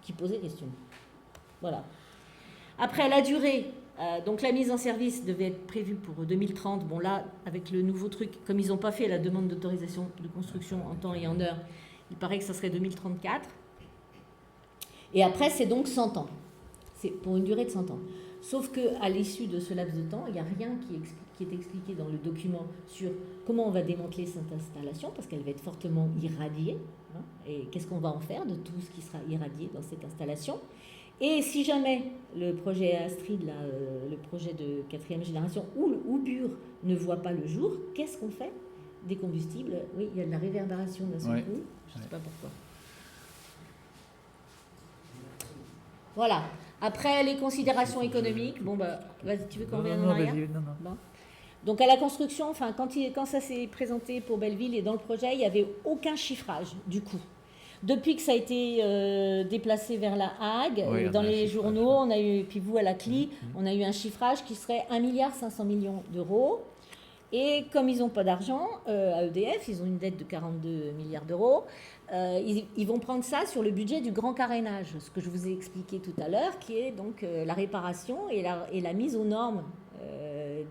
qui posaient question. Voilà. Après, la durée, donc la mise en service devait être prévue pour 2030. Bon, là, avec le nouveau truc, comme ils n'ont pas fait la demande d'autorisation de construction en temps et en heure, il paraît que ça serait 2034. Et après, c'est donc 100 ans. C'est pour une durée de 100 ans. Sauf qu'à l'issue de ce laps de temps, il n'y a rien qui est expliqué dans le document sur comment on va démanteler cette installation, parce qu'elle va être fortement irradiée. Hein, et qu'est-ce qu'on va en faire de tout ce qui sera irradié dans cette installation ? Et si jamais le projet Astrid, là, le projet de 4e génération, ou le Bure ne voit pas le jour, qu'est-ce qu'on fait des combustibles? Oui, il y a de la réverbération d'un seul coup. Je ne sais pas pourquoi. Voilà. Après, les considérations économiques. Bon, vas-y, tu veux qu'on revienne en arrière? Bon. Donc, à la construction, quand ça s'est présenté pour Belleville et dans le projet, il n'y avait aucun chiffrage du coût. Depuis que ça a été déplacé vers La Hague, dans les journaux, on a eu, puis vous à la CLI, on a eu un chiffrage qui serait 1,5 milliard d'euros. Et comme ils n'ont pas d'argent à EDF, ils ont une dette de 42 milliards d'euros, ils vont prendre ça sur le budget du grand carénage, ce que je vous ai expliqué tout à l'heure, qui est donc la réparation et la mise aux normes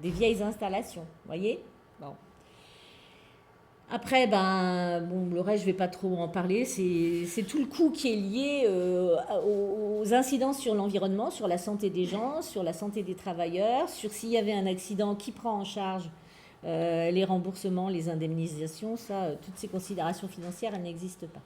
des vieilles installations. Vous voyez ? Bon. Après, le reste, je ne vais pas trop en parler. C'est tout le coût qui est lié aux incidences sur l'environnement, sur la santé des gens, sur la santé des travailleurs, sur s'il y avait un accident, qui prend en charge les remboursements, les indemnisations. Ça, toutes ces considérations financières, elles n'existent pas.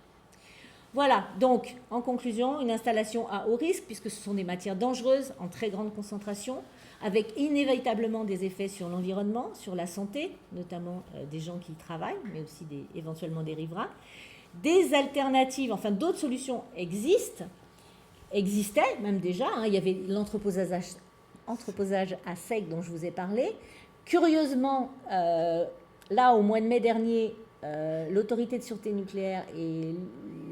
Voilà, donc, en conclusion, une installation à haut risque, puisque ce sont des matières dangereuses en très grande concentration, avec inévitablement des effets sur l'environnement, sur la santé, notamment des gens qui y travaillent, mais aussi éventuellement des riverains. Des alternatives, enfin d'autres solutions existaient même déjà. Il y avait l'entreposage à sec dont je vous ai parlé. Curieusement, là, au mois de mai dernier, l'autorité de sûreté nucléaire et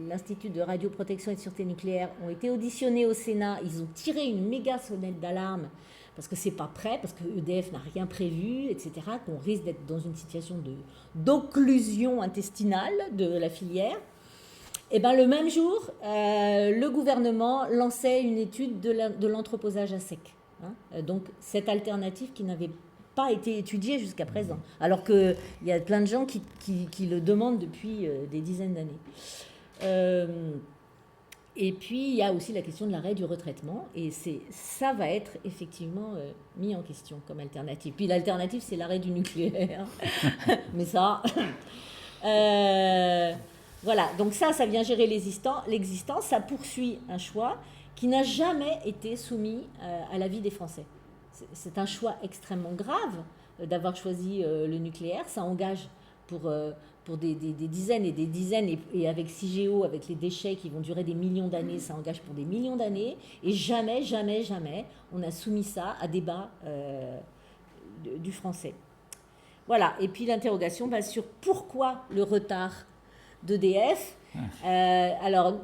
l'Institut de radioprotection et de sûreté nucléaire ont été auditionnés au Sénat. Ils ont tiré une méga sonnette d'alarme parce que c'est pas prêt, parce que EDF n'a rien prévu, etc., qu'on risque d'être dans une situation d'occlusion intestinale de la filière. Et bien le même jour, le gouvernement lançait une étude de l'entreposage à sec. Donc cette alternative qui n'avait pas été étudiée jusqu'à présent, alors qu'il y a plein de gens qui le demandent depuis des dizaines d'années. Et puis, il y a aussi la question de l'arrêt du retraitement, et ça va être effectivement mis en question comme alternative. Puis l'alternative, c'est l'arrêt du nucléaire. Mais ça... voilà, donc ça vient gérer l'existence, ça poursuit un choix qui n'a jamais été soumis à l'avis des Français. C'est un choix extrêmement grave d'avoir choisi le nucléaire, ça engage pour des dizaines et des dizaines, et avec CIGEO, avec les déchets qui vont durer des millions d'années, ça engage pour des millions d'années, et jamais, jamais, jamais, on a soumis ça à débat du français. Voilà, et puis l'interrogation sur pourquoi le retard d'EDF. Alors,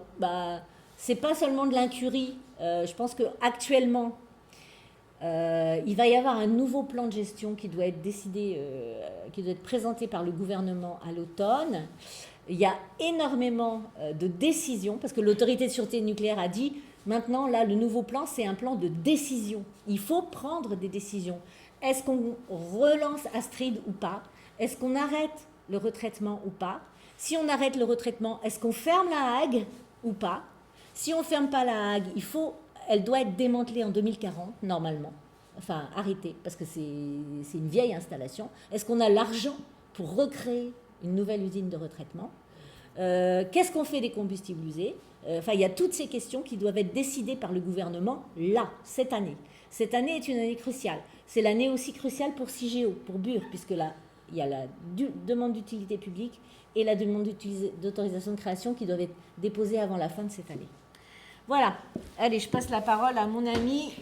c'est pas seulement de l'incurie, je pense qu'actuellement, il va y avoir un nouveau plan de gestion qui doit être décidé, qui doit être présenté par le gouvernement à l'automne. Il y a énormément de décisions, parce que l'autorité de sûreté nucléaire a dit, maintenant, là, le nouveau plan, c'est un plan de décision. Il faut prendre des décisions. Est-ce qu'on relance Astrid ou pas? Est-ce qu'on arrête le retraitement ou pas? Si on arrête le retraitement, est-ce qu'on ferme la Hague ou pas? Si on ne ferme pas la Hague, elle doit être démantelée en 2040, normalement. Enfin, arrêtée, parce que c'est une vieille installation. Est-ce qu'on a l'argent pour recréer une nouvelle usine de retraitement? Qu'est-ce qu'on fait des combustibles usés? Enfin, il y a toutes ces questions qui doivent être décidées par le gouvernement, là, cette année. Cette année est une année cruciale. C'est l'année aussi cruciale pour CIGEO, pour BUR, puisque là, il y a la demande d'utilité publique et la demande d'autorisation de création qui doivent être déposées avant la fin de cette année. Voilà. Allez, je passe la parole à mon ami.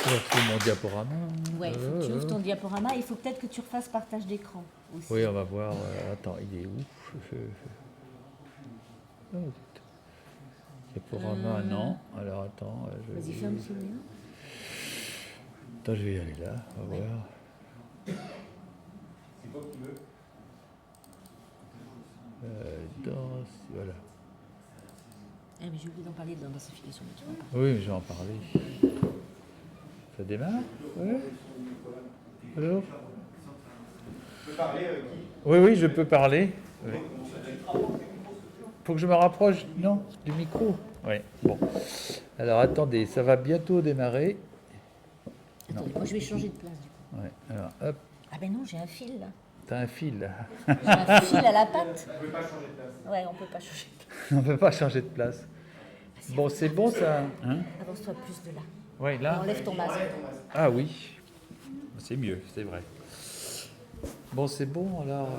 Je retrouve mon diaporama. Ouais, il faut que tu ouvres ton diaporama. Il faut peut-être que tu refasses partage d'écran aussi. Oui, on va voir. Attends, il est où? Diaporama, non. Alors attends. Vas-y, ferme celui-là. Attends, je vais y aller là. On va voir. C'est quoi qui veut? Voilà. Mais j'ai oublié d'en parler dans densification. Oui, mais je vais en parler. Ça démarre? Oui. Alors? Tu peux parler qui? Oui, je peux parler. Oui. Faut que je me rapproche, non, du micro. Oui, bon. Alors attendez, ça va bientôt démarrer. Attendez, moi je vais changer de place du coup. Ouais, alors hop. Ah ben non, j'ai un fil là. T'as un fil là. J'ai un fil à la patte. On ne peut pas changer de place. Ouais, on peut pas changer de place. On ne peut pas changer de place. Bon, c'est bon ça, hein? Avance-toi plus de là. Oui, là. Enlève ton masque. Ah oui, c'est mieux, c'est vrai. Bon, c'est bon alors.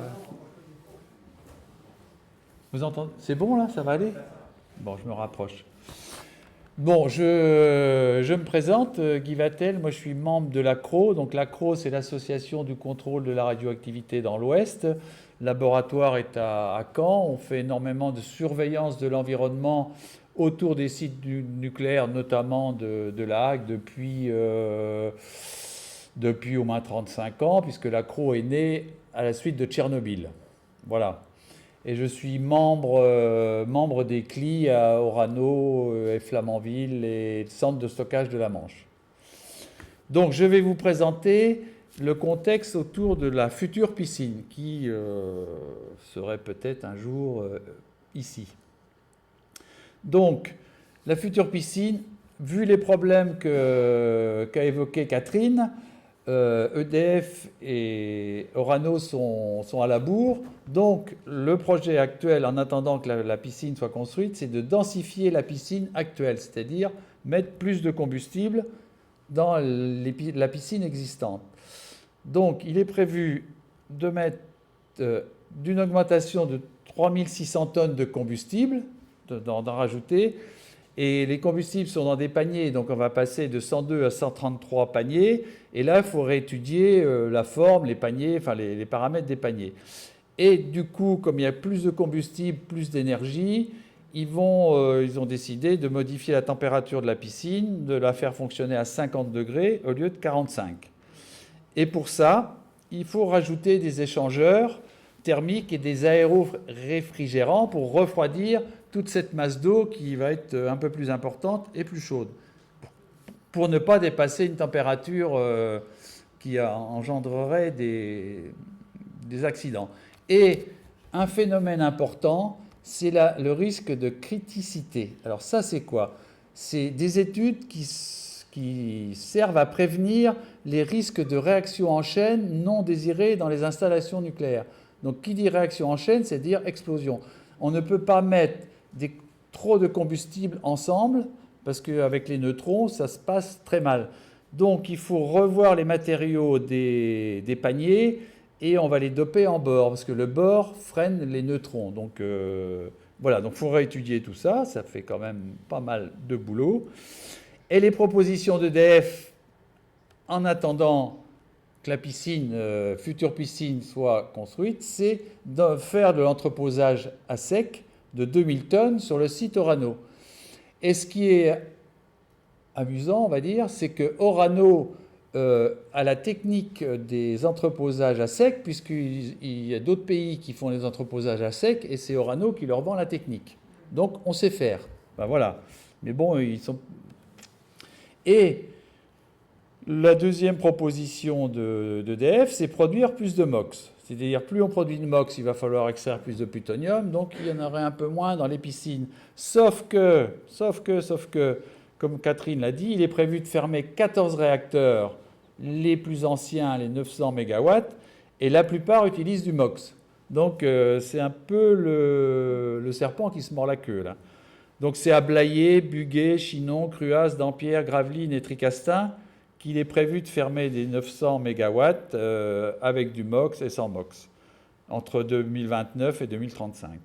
Vous entendez? C'est bon là, ça va aller? Bon, je me rapproche. Bon, je me présente, Guy Vatel, moi je suis membre de l'ACRO. Donc l'ACRO, c'est l'Association du contrôle de la radioactivité dans l'Ouest. Le laboratoire est à Caen. On fait énormément de surveillance de l'environnement autour des sites nucléaires, notamment de la Hague, depuis au moins 35 ans, puisque l'ACRO est né à la suite de Tchernobyl. Voilà. Et je suis membre des CLI à Orano et Flamanville et le centre de stockage de la Manche. Donc je vais vous présenter le contexte autour de la future piscine qui serait peut-être un jour ici. Donc la future piscine, vu les problèmes qu'a évoqué Catherine, EDF et Orano sont à la bourre. Donc, le projet actuel, en attendant que la piscine soit construite, c'est de densifier la piscine actuelle, c'est-à-dire mettre plus de combustible dans la piscine existante. Donc, il est prévu de mettre d'une augmentation de 3600 tonnes de combustible, d'en rajouter. Et les combustibles sont dans des paniers, donc on va passer de 102 à 133 paniers. Et là, il faut réétudier la forme, les paniers, enfin les paramètres des paniers. Et du coup, comme il y a plus de combustible, plus d'énergie, ils ont décidé de modifier la température de la piscine, de la faire fonctionner à 50 degrés au lieu de 45. Et pour ça, il faut rajouter des échangeurs thermiques et des aéroréfrigérants pour refroidir toute cette masse d'eau qui va être un peu plus importante et plus chaude, pour ne pas dépasser une température qui engendrerait des accidents. Et un phénomène important, c'est le risque de criticité. Alors ça, c'est quoi? C'est des études qui servent à prévenir les risques de réaction en chaîne non désirées dans les installations nucléaires. Donc, qui dit réaction en chaîne, c'est dire explosion. On ne peut pas mettre trop de combustible ensemble, parce qu'avec les neutrons, ça se passe très mal. Donc, il faut revoir les matériaux des paniers, et on va les doper en bore, parce que le bore freine les neutrons. Donc, voilà, donc il faudra étudier tout ça, ça fait quand même pas mal de boulot. Et les propositions d'EDF, en attendant que la future piscine soit construite, c'est de faire de l'entreposage à sec de 2000 tonnes sur le site Orano. Et ce qui est amusant, on va dire, c'est que Orano a la technique des entreposages à sec, puisqu'il y a d'autres pays qui font les entreposages à sec, et c'est Orano qui leur vend la technique. Donc on sait faire. Ben voilà. Mais bon, ils sont... Et la deuxième proposition d'EDF, c'est produire plus de MOX. C'est-à-dire, plus on produit de MOX, il va falloir extraire plus de plutonium, donc il y en aurait un peu moins dans les piscines. Sauf que, comme Catherine l'a dit, il est prévu de fermer 14 réacteurs, les plus anciens, les 900 MW, et la plupart utilisent du MOX. Donc c'est un peu le serpent qui se mord la queue, là. Donc c'est à Blayais, Buguet, Chinon, Cruas, Dampierre, Gravelines et Tricastin qu'il est prévu de fermer des 900 MW avec du MOX et sans MOX entre 2029 et 2035.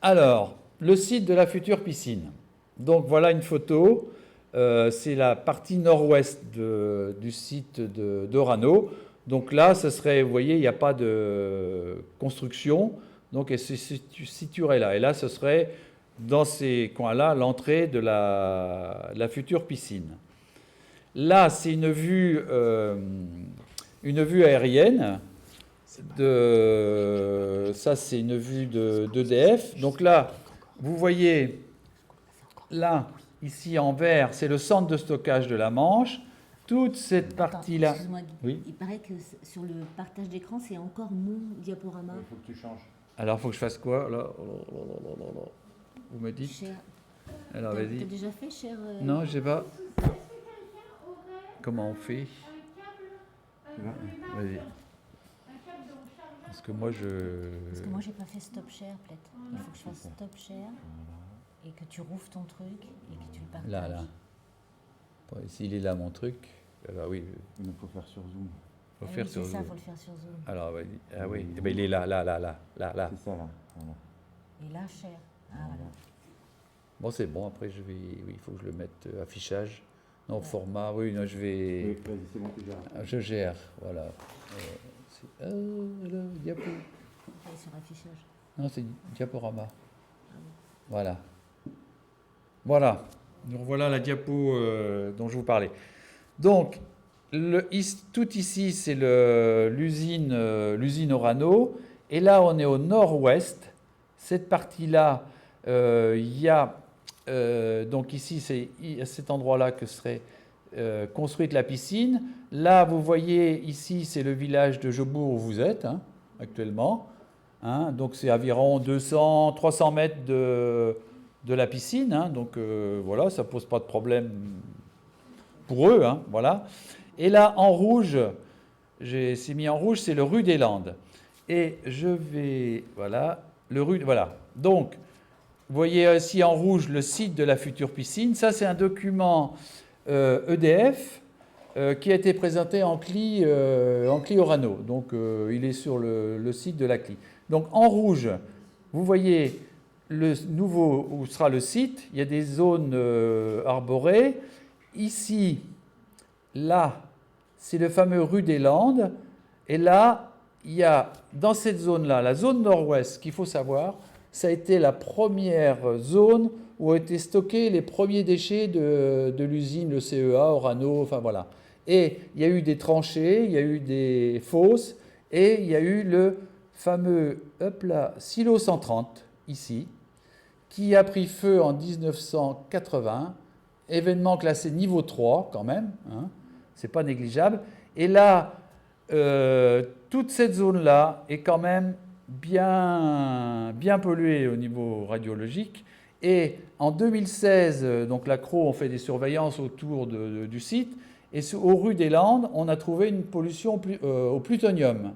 Alors, le site de la future piscine. Donc voilà une photo. C'est la partie nord-ouest du site d'Orano. Donc là, ce serait, vous voyez, il n'y a pas de construction. Donc elle se situerait là. Et là, ce serait dans ces coins-là l'entrée de la future piscine. Là, c'est une vue aérienne. Ça, c'est une vue d'EDF. Donc là, vous voyez, là, ici en vert, c'est le centre de stockage de la Manche. Toute cette partie-là... Excuse-moi, oui. Il paraît que sur le partage d'écran, c'est encore mon diaporama. Il faut que tu changes. Alors, il faut que je fasse quoi là? Vous me dites? Cher. Alors, vas-y. T'as déjà fait, cher Non, je sais pas. Comment on fait? Vas-y. Parce que moi, j'ai pas fait stop share, peut-être. Il faut que je fasse stop share et que tu rouvres ton truc et que tu le partages. Là. Bon, ici, il est là, mon truc. Alors, oui. Il faut faire sur Zoom. Faut faire sur Zoom. C'est ça, faut le faire sur Zoom. Alors, vas-y. Ah oui, eh ben, il est là. C'est ça, là. Voilà. Et là, share. Ah, voilà. Bon, c'est bon. Après, oui, il faut que je le mette affichage. Non, format. Oui, non, je vais... Oui, vas-y, c'est bon, tu gères. Je gère, voilà. Là, diapo. Sur affichage. Non, c'est diaporama. Voilà. Voilà. Donc voilà la diapo dont je vous parlais. Donc, tout ici, c'est l'usine Orano. Et là, on est au nord-ouest. Cette partie-là, il y a... donc ici, c'est à cet endroit-là que serait construite la piscine. Là, vous voyez, ici, c'est le village de Jebourg où vous êtes actuellement. Donc c'est environ 200-300 mètres de la piscine. Donc voilà, ça ne pose pas de problème pour eux. Voilà. Et là, en rouge, c'est mis en rouge, c'est le rue des Landes. Et je vais, voilà, voilà. Donc, vous voyez ici en rouge le site de la future piscine. Ça, c'est un document EDF qui a été présenté en CLI Orano. Donc, il est sur le site de la CLI. Donc, en rouge, vous voyez le nouveau, où sera le site. Il y a des zones arborées. Ici, là, c'est le fameux rue des Landes. Et là, il y a dans cette zone-là, la zone nord-ouest, qu'il faut savoir, ça a été la première zone où ont été stockés les premiers déchets de l'usine, le CEA, Orano, enfin voilà. Et il y a eu des tranchées, il y a eu des fosses, et il y a eu le fameux silo 130, ici, qui a pris feu en 1980, événement classé niveau 3 quand même, hein, c'est pas négligeable. Et là, toute cette zone-là est quand même bien polluée au niveau radiologique. Et en 2016, donc la CRO ont fait des surveillances autour du site. Et aux rues des Landes, on a trouvé une pollution au plutonium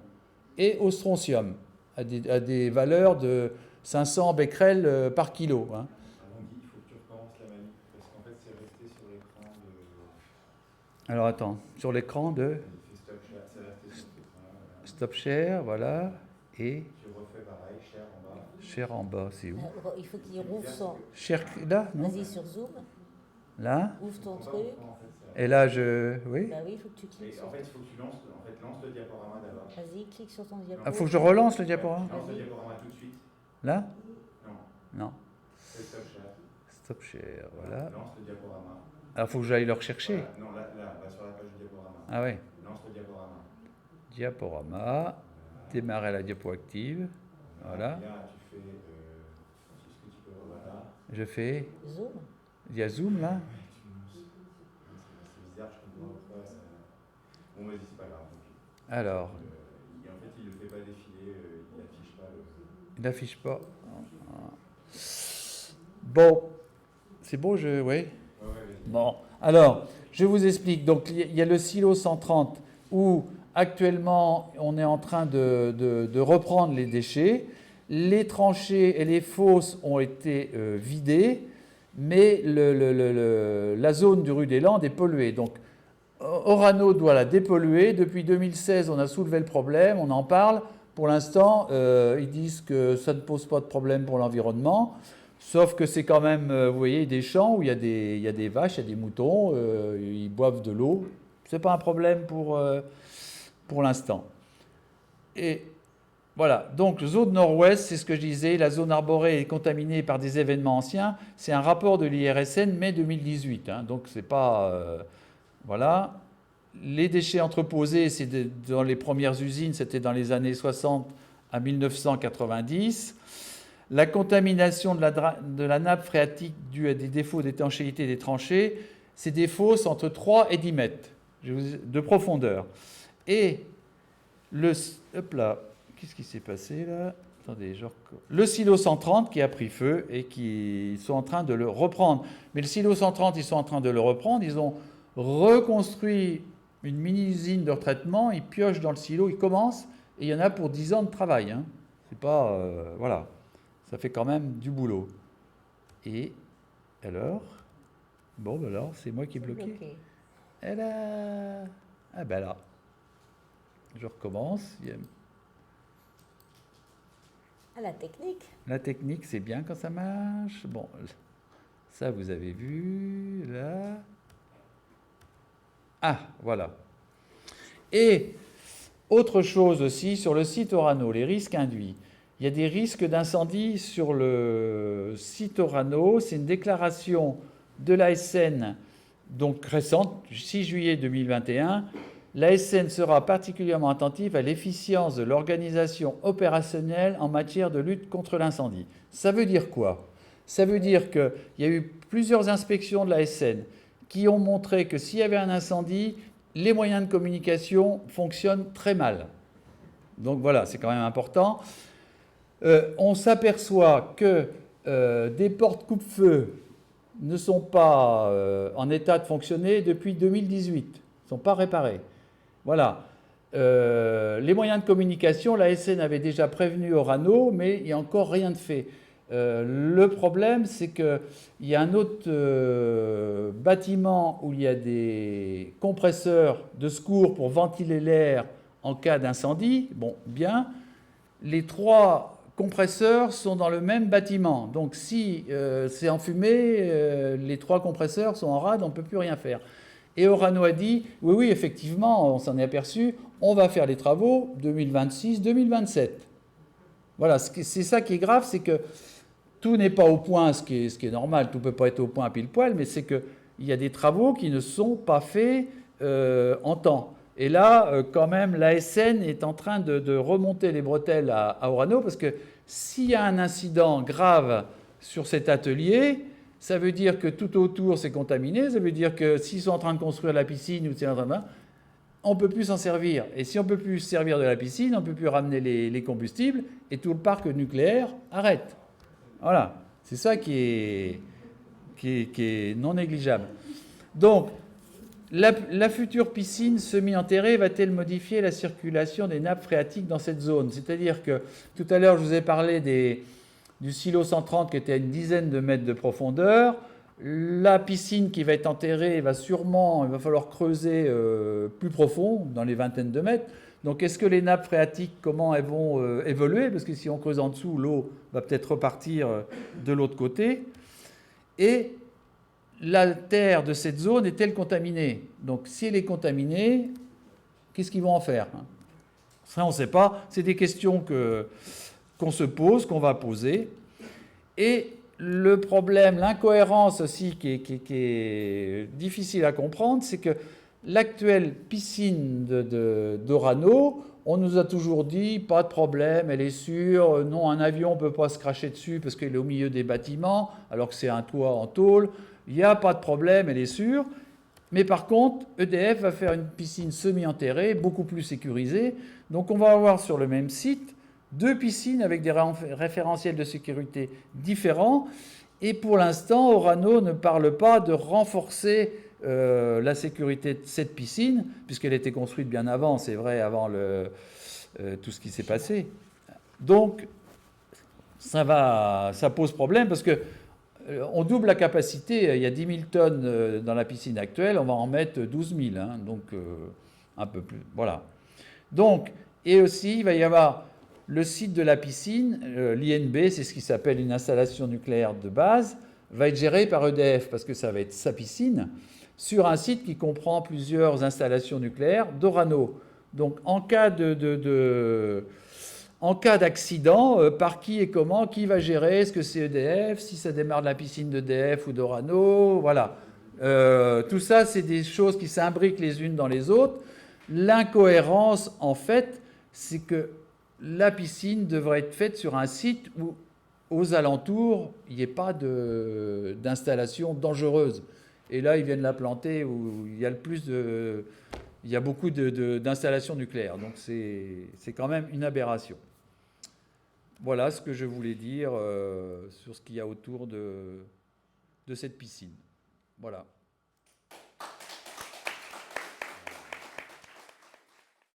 et au strontium, à des valeurs de 500 becquerels par kilo. Hein. Il faut que tu recommences la manip, parce qu'en fait, c'est resté sur l'écran de... Alors attends, sur l'écran de... Stop share, c'est resté sur l'écran. Stop share, voilà. Et... Tu refais pareil, share en bas. Share en bas, c'est où? Il faut qu'il rouvre son... Share, là, non? Vas-y sur Zoom, Là? ouvre ton truc. Et là, je... Oui? Bah oui, il faut que tu cliques sur... En fait, il faut que tu lance le diaporama d'abord. Vas-y, clique sur ton diapo. Ah, faut que je relance le diaporama? Lance le diaporama tout de suite. Là? Non. Non. Fais stop share. Stop share, voilà. Lance le diaporama. Alors, faut que j'aille le rechercher. Voilà. Non, là, va sur la page du diaporama. Ah ouais. Lance le diaporama. Diaporama. Démarrer la diapo active. Voilà. Et là, tu fais... est-ce que tu peux... Voilà. Je fais... Zoom. Il y a Zoom, là? C'est bizarre, je comprends pas. Bon, vas-y, c'est pas grave. Alors... En fait, il ne le fait pas défiler, il n'affiche pas le... Il n'affiche pas. Bon. C'est bon, oui? Ouais, Bon. Alors, je vous explique. Donc, il y a le silo 130 où, actuellement, on est en train de reprendre les déchets. Les tranchées et les fosses ont été vidées, mais la zone du rue des Landes est polluée. Donc, Orano doit la dépolluer. Depuis 2016, on a soulevé le problème, on en parle. Pour l'instant, ils disent que ça ne pose pas de problème pour l'environnement, sauf que c'est quand même, vous voyez, des champs où il y a des vaches, il y a des moutons, ils boivent de l'eau. Ce n'est pas un problème pour l'instant. Et voilà, donc zone nord-ouest, c'est ce que je disais, la zone arborée est contaminée par des événements anciens. C'est un rapport de l'IRSN mai 2018, hein, donc c'est pas... voilà. Les déchets entreposés, c'est dans les premières usines, c'était dans les années 60 à 1990. La contamination de la nappe phréatique due à des défauts d'étanchéité des tranchées, c'est des fosses entre 3 et 10 mètres de profondeur. Et hop là, qu'est-ce qui s'est passé là? Attendez, le silo 130 qui a pris feu et qui sont en train de le reprendre. Mais le silo 130, ils sont en train de le reprendre, ils ont reconstruit une mini-usine de retraitement, ils piochent dans le silo, ils commencent, et il y en a pour 10 ans de travail. Hein. C'est pas... voilà. Ça fait quand même du boulot. Et alors? Bon, ben alors, c'est moi qui est bloqué. Et là... Ah ben là. Je recommence. Ah, la technique. La technique, c'est bien quand ça marche. Bon, ça, vous avez vu, là... Ah, voilà. Et autre chose aussi, sur le site Orano, les risques induits. Il y a des risques d'incendie sur le site Orano. C'est une déclaration de l'ASN, donc récente, 6 juillet 2021. L'ASN sera particulièrement attentive à l'efficience de l'organisation opérationnelle en matière de lutte contre l'incendie. Ça veut dire quoi? Ça veut dire qu'il y a eu plusieurs inspections de l'ASN qui ont montré que s'il y avait un incendie, les moyens de communication fonctionnent très mal. Donc voilà, c'est quand même important. On s'aperçoit que des portes coupe-feu ne sont pas en état de fonctionner depuis 2018. sont pas réparés. Voilà. Les moyens de communication, la SN avait déjà prévenu Orano, mais il n'y a encore rien de fait. Le problème, c'est qu'il y a un autre bâtiment où il y a des compresseurs de secours pour ventiler l'air en cas d'incendie. Bon, bien. Les 3 compresseurs sont dans le même bâtiment. Donc si c'est enfumé, les 3 compresseurs sont en rade, on ne peut plus rien faire. Et Orano a dit, oui, oui, effectivement, on s'en est aperçu, on va faire les travaux 2026-2027. Voilà, c'est ça qui est grave, c'est que tout n'est pas au point, ce qui est normal, tout ne peut pas être au point pile poil, mais c'est qu'il y a des travaux qui ne sont pas faits en temps. Et là, quand même, l'ASN est en train de remonter les bretelles à Orano, parce que s'il y a un incident grave sur cet atelier, ça veut dire que tout autour c'est contaminé, ça veut dire que s'ils sont en train de construire la piscine, ou on ne peut plus s'en servir. Et si on ne peut plus se servir de la piscine, on ne peut plus ramener les combustibles, et tout le parc nucléaire arrête. Voilà, c'est ça qui est non négligeable. Donc, la future piscine semi-enterrée va-t-elle modifier la circulation des nappes phréatiques dans cette zone? C'est-à-dire que tout à l'heure, je vous ai parlé du silo 130 qui était à une dizaine de mètres de profondeur. La piscine qui va être enterrée, il va falloir creuser plus profond, dans les vingtaines de mètres. Donc, est-ce que les nappes phréatiques, comment elles vont évoluer? Parce que si on creuse en dessous, l'eau va peut-être repartir de l'autre côté. Et la terre de cette zone est-elle contaminée? Donc, si elle est contaminée, qu'est-ce qu'ils vont en faire? Ça, on ne sait pas. C'est des questions qu'on se pose, qu'on va poser. Et le problème, l'incohérence aussi qui est difficile à comprendre, c'est que l'actuelle piscine d'Orano, on nous a toujours dit, pas de problème, elle est sûre, non, un avion ne peut pas se cracher dessus parce qu'il est au milieu des bâtiments, alors que c'est un toit en tôle, il n'y a pas de problème, elle est sûre. Mais par contre, EDF va faire une piscine semi-enterrée, beaucoup plus sécurisée. Donc on va avoir sur le même site 2 piscines avec des référentiels de sécurité différents. Et pour l'instant, Orano ne parle pas de renforcer la sécurité de cette piscine, puisqu'elle a été construite bien avant, c'est vrai, avant tout ce qui s'est passé. Donc, ça pose problème, parce que on double la capacité. Il y a 10 000 tonnes dans la piscine actuelle, on va en mettre 12 000, hein, donc un peu plus. Voilà. Donc, et aussi, il va y avoir le site de la piscine, l'INB, c'est ce qui s'appelle une installation nucléaire de base, va être géré par EDF, parce que ça va être sa piscine, sur un site qui comprend plusieurs installations nucléaires d'Orano. Donc, en cas d'accident, par qui et comment, qui va gérer? Est-ce que c'est EDF? Si ça démarre de la piscine d'EDF ou d'Orano? Voilà. Tout ça, c'est des choses qui s'imbriquent les unes dans les autres. L'incohérence, en fait, c'est que la piscine devrait être faite sur un site où, aux alentours, il n'y ait pas d'installation dangereuse. Et là, ils viennent la planter où il y a il y a beaucoup d'installations nucléaires. Donc, c'est quand même une aberration. Voilà ce que je voulais dire sur ce qu'il y a autour de cette piscine. Voilà.